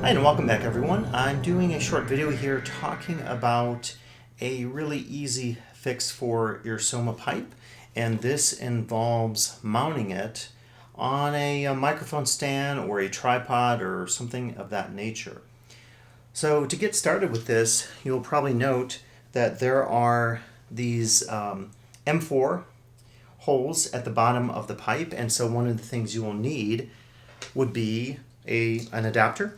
Hi and welcome back everyone. I'm doing a short video here talking about a really easy fix for your SOMA pipe, and this involves mounting it on a microphone stand or a tripod or something of that nature. So to get started with this, you'll probably note that there are these M4 holes at the bottom of the pipe, and so one of the things you will need would be an adapter.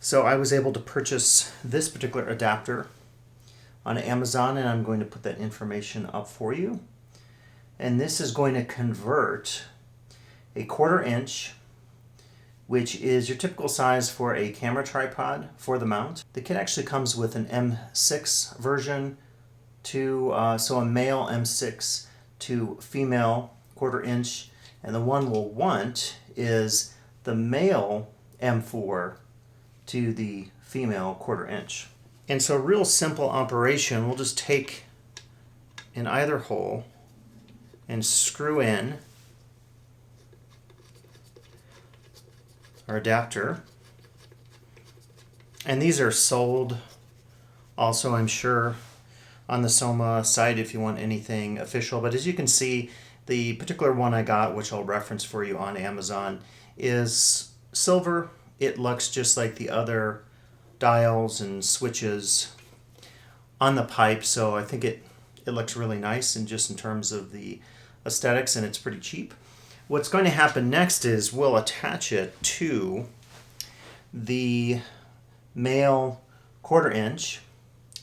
So I was able to purchase this particular adapter on Amazon, and I'm going to put that information up for you. And this is going to convert a 1/4 inch, which is your typical size for a camera tripod for the mount. The kit actually comes with an M6 version to, so a male M6 to female 1/4 inch, and the one we'll want is the male M4 to the female 1/4 inch. And so real simple operation, we'll just take in either hole and screw in our adapter. And these are sold also, I'm sure, on the SOMA site if you want anything official. But as you can see, the particular one I got, which I'll reference for you on Amazon, is silver. It looks just like the other dials and switches on the pipe, so I think it looks really nice and just in terms of the aesthetics, and it's pretty cheap. What's going to happen next is we'll attach it to the male 1/4 inch,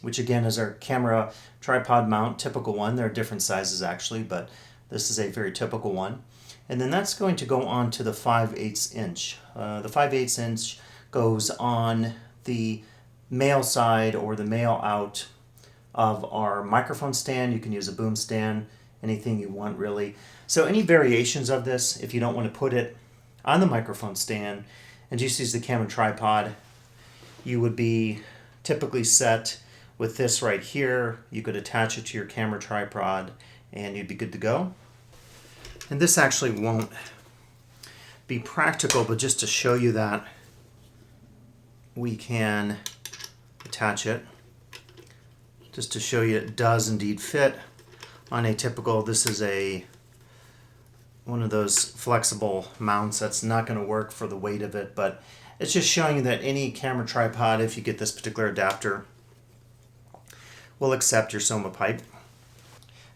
which again is our camera tripod mount, typical one. There are different sizes actually, but this is a very typical one. And then that's going to go on to the 5/8 inch. The 5/8 inch goes on the male side or the male out of our microphone stand. You can use a boom stand, anything you want really. So any variations of this, if you don't want to put it on the microphone stand and just use the camera tripod, you would be typically set with this right here. You could attach it to your camera tripod and you'd be good to go. And this actually won't be practical, but just to show you that we can attach it, just to show you it does indeed fit on a typical, this is one of those flexible mounts that's not going to work for the weight of it, but it's just showing you that any camera tripod, if you get this particular adapter, will accept your SOMA pipe.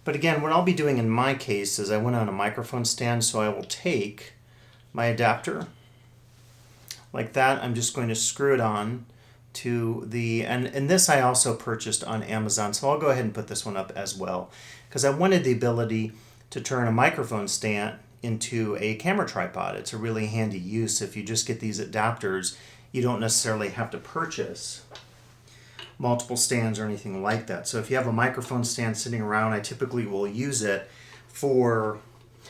But again, what I'll be doing in my case is I went on a microphone stand, so I will take my adapter like that. I'm just going to screw it on to the, and this I also purchased on Amazon, so I'll go ahead and put this one up as well, because I wanted the ability to turn a microphone stand into a camera tripod. It's a really handy use. If you just get these adapters, you don't necessarily have to purchase multiple stands or anything like that. So if you have a microphone stand sitting around, I typically will use it for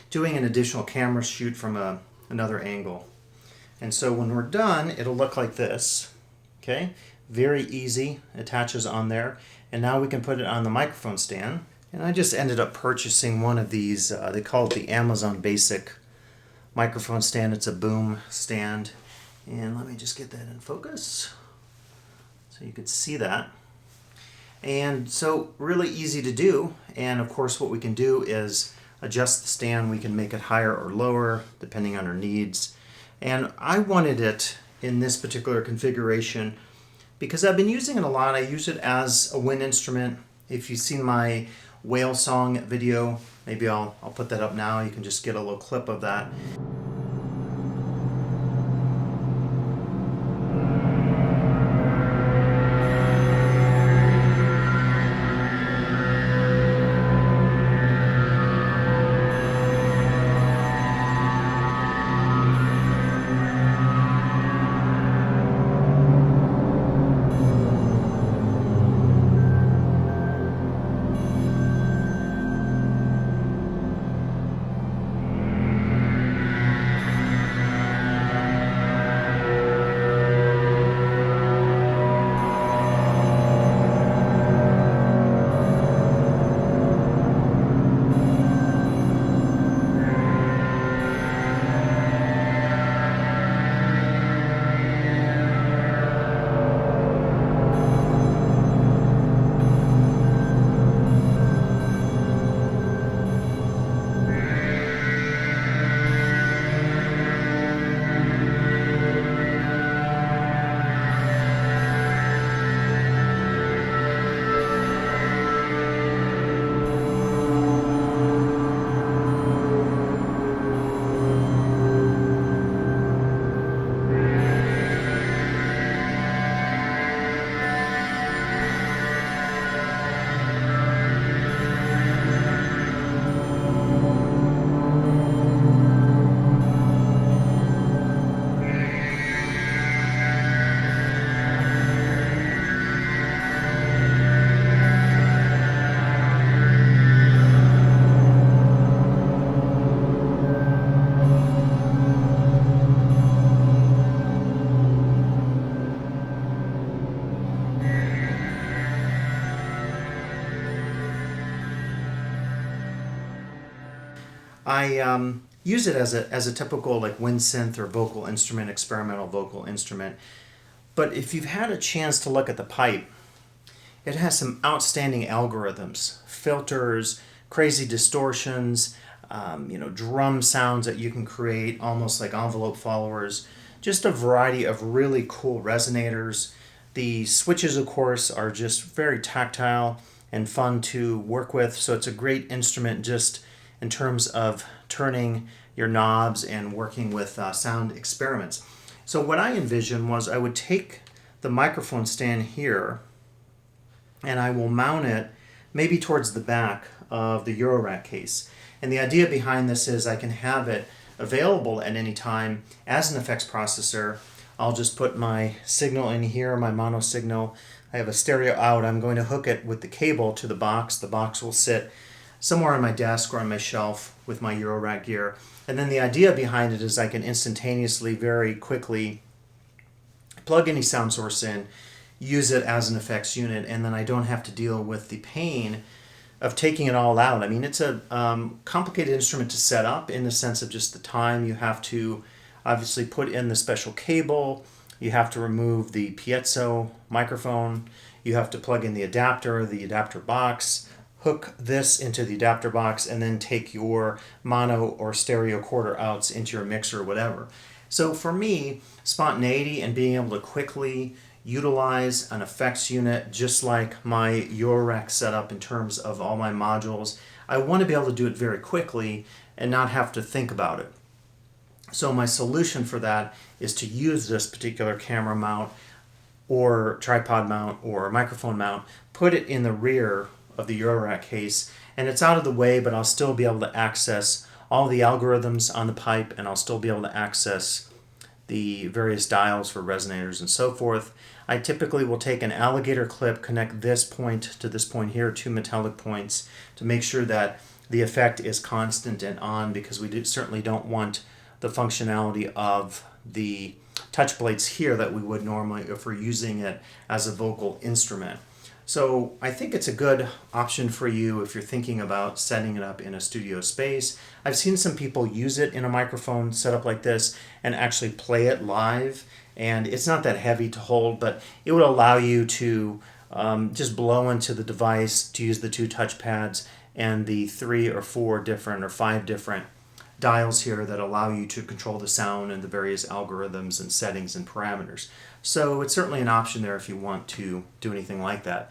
doing an additional camera shoot from another angle. And so when we're done, it'll look like this. Okay, very easy, attaches on there. And now we can put it on the microphone stand. And I just ended up purchasing one of these, they call it the Amazon Basic microphone stand. It's a boom stand. And let me just get that in focus, so you could see that. And so really easy to do, and of course what we can do is adjust the stand. We can make it higher or lower depending on our needs. And I wanted it in this particular configuration because I've been using it a lot. I use it as a wind instrument. If you've seen my whale song video, maybe I'll put that up now. You can just get a little clip of that. I use it as a typical like wind synth or vocal instrument, experimental vocal instrument. But if you've had a chance to look at the pipe, it has some outstanding algorithms, filters, crazy distortions, drum sounds that you can create almost like envelope followers, just a variety of really cool resonators. The switches, of course, are just very tactile and fun to work with, so it's a great instrument just in terms of turning your knobs and working with sound experiments. So what I envisioned was I would take the microphone stand here and I will mount it maybe towards the back of the Eurorack case. And the idea behind this is I can have it available at any time as an effects processor. I'll just put my signal in here, my mono signal. I have a stereo out. I'm going to hook it with the cable to the box. The box will sit somewhere on my desk or on my shelf with my Eurorack gear. And then the idea behind it is I can instantaneously, very quickly plug any sound source in, use it as an effects unit, and then I don't have to deal with the pain of taking it all out. I mean, it's a complicated instrument to set up in the sense of just the time. You have to obviously put in the special cable, you have to remove the piezo microphone, you have to plug in the adapter box, hook this into the adapter box, and then take your mono or stereo quarter outs into your mixer or whatever. So for me, spontaneity and being able to quickly utilize an effects unit just like my Eurorack setup in terms of all my modules, I want to be able to do it very quickly and not have to think about it. So my solution for that is to use this particular camera mount or tripod mount or microphone mount, put it in the rear of the Eurorack case, and it's out of the way, but I'll still be able to access all the algorithms on the pipe, and I'll still be able to access the various dials for resonators and so forth. I typically will take an alligator clip, connect this point to this point here, two metallic points, to make sure that the effect is constant and on, because we certainly don't want the functionality of the touch plates here that we would normally if we're using it as a vocal instrument. So I think it's a good option for you if you're thinking about setting it up in a studio space. I've seen some people use it in a microphone setup like this and actually play it live, and it's not that heavy to hold, but it would allow you to just blow into the device, to use the two touch pads and the 3 or 4 different or 5 different dials here that allow you to control the sound and the various algorithms and settings and parameters. So it's certainly an option there if you want to do anything like that.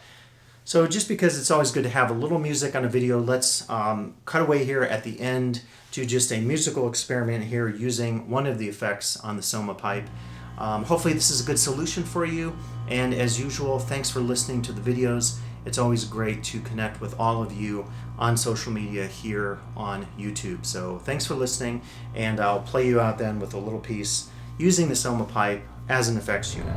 So just because it's always good to have a little music on a video, let's cut away here at the end to just a musical experiment here using one of the effects on the SOMA Pipe. Hopefully this is a good solution for you, and as usual, thanks for listening to the videos. It's always great to connect with all of you on social media here on YouTube. So thanks for listening, and I'll play you out then with a little piece using the SOMA Pipe as an effects unit.